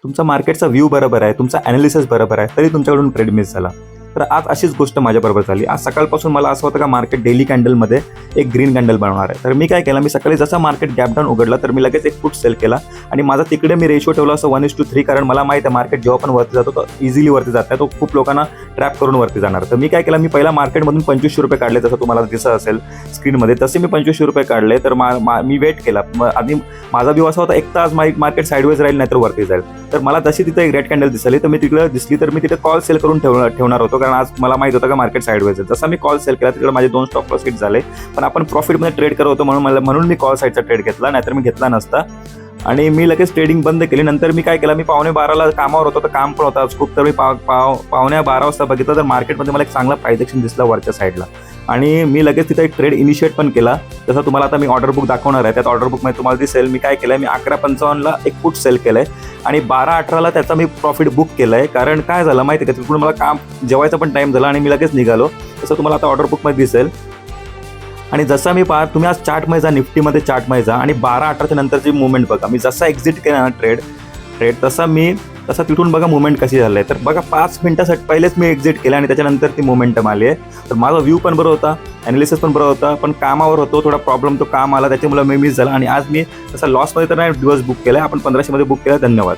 तुमचा मार्केटचा व्ह्यू बरोबर आहे, तुमचा ॲनालिसिस बरोबर आहे, तरी तुमच्याकडून ट्रेड मिस झाला. तर आज अशीच गोष्ट माझ्याबरोबर झाली. आज सकाळपासून मला असं होतं का मार्केट डेली कॅन्डलमध्ये एक ग्रीन कॅन्डल बनवणार आहे. तर मी काय केलं, मी सकाळी जसा मार्केट गॅप डाऊन उघडला तर मी लगेच एक पुट सेल केला आणि माझा तिकडे मी रेशो ठेवला असं 1:3, कारण मला माहिती आहे मार्केट जेव्हा पण वरती जातो तो इझिली वरती जात नाही, तो खूप लोकांना ट्रॅप करून वरती जाणार. तर मी काय केलं, मी पहिला मार्केटमधून ₹25 काढले, जसं तुम्हाला दिसत असेल स्क्रीनमध्ये, तसे मी ₹25 काढले. तर मी वेट केला. आधी माझा व्ह्यू असा होता एक तास मार्केट साईडवेज राहील नाही तर वरती जाईल. तर मला जशी तिथे एक रेड कॅन्डल दिसली तर मी तिकडे दिसली तर मी तिथे कॉल सेल करून ठेवणार होतो, कारण आज मला माहित होतं का मार्केट साईडवेज आहे. जसा मी कॉल सेल केला तिकडे माझे 2 स्टॉप लॉस हिट झाले, पण आपण प्रॉफिटमध्ये ट्रेड करत होतो म्हणून मी कॉल साईडचा ट्रेड घेतला, नाहीतर मी घेतला नसता. आणि मी लगेच ट्रेडिंग बंद केली. नंतर मी काय केलं, मी 11:15 कामावर होतो, तर काम पण होता खूप. तर मी 11:15 वाजता बघितलं तर मार्केटमध्ये मला एक चांगला प्राइस ॲक्शन दिसला वरच्या साईडला, आणि मी लगेच तिथे एक ट्रेड इनिशिएट पण केला. जसं तुम्हाला आता मी ऑर्डर बुक दाखवणार आहे, त्यात ऑर्डर बुकमध्ये तुम्हाला दिसेल मी काय केलं, मी 11:55 एक पुट सेल केलं आहे आणि 12:18 त्याचा मी प्रॉफिट बुक केलं आहे. कारण काय झालं माहिती आहे का, तिकडून मला काम जेवायचा पण टाईम झाला आणि मी लगेच निघालो. तसं तुम्हाला आता ऑर्डर बुकमध्ये दिसेल. आणि जसा मी तुम्ही आज चार्टमध्ये जा, निफ्टीमध्ये चार्टमध्ये जा आणि 12:18च्या नंतरची मुवमेंट बघा. मी जसा एक्झिट केला ना ट्रेड तसा तिथून बघा मुवमेंट कशी झाली आहे. तर बघा 5 मिनिटासाठी पहिलेच मी एक्झिट केलं आणि त्याच्यानंतर ती मोमेंटम आली आहे. तर माझा व्ह्यू पण बरोबर होता, ॲनालिसिस पण बरोबर होता, पण कामावर होतो, थोडा प्रॉब्लेम तो काम आला त्याच्यामुळे मी मिस झाला. आणि आज मी तसा लॉसमध्ये तर नाही दिवस बुक केला आहे, आपण 1500मध्ये बुक केला. धन्यवाद.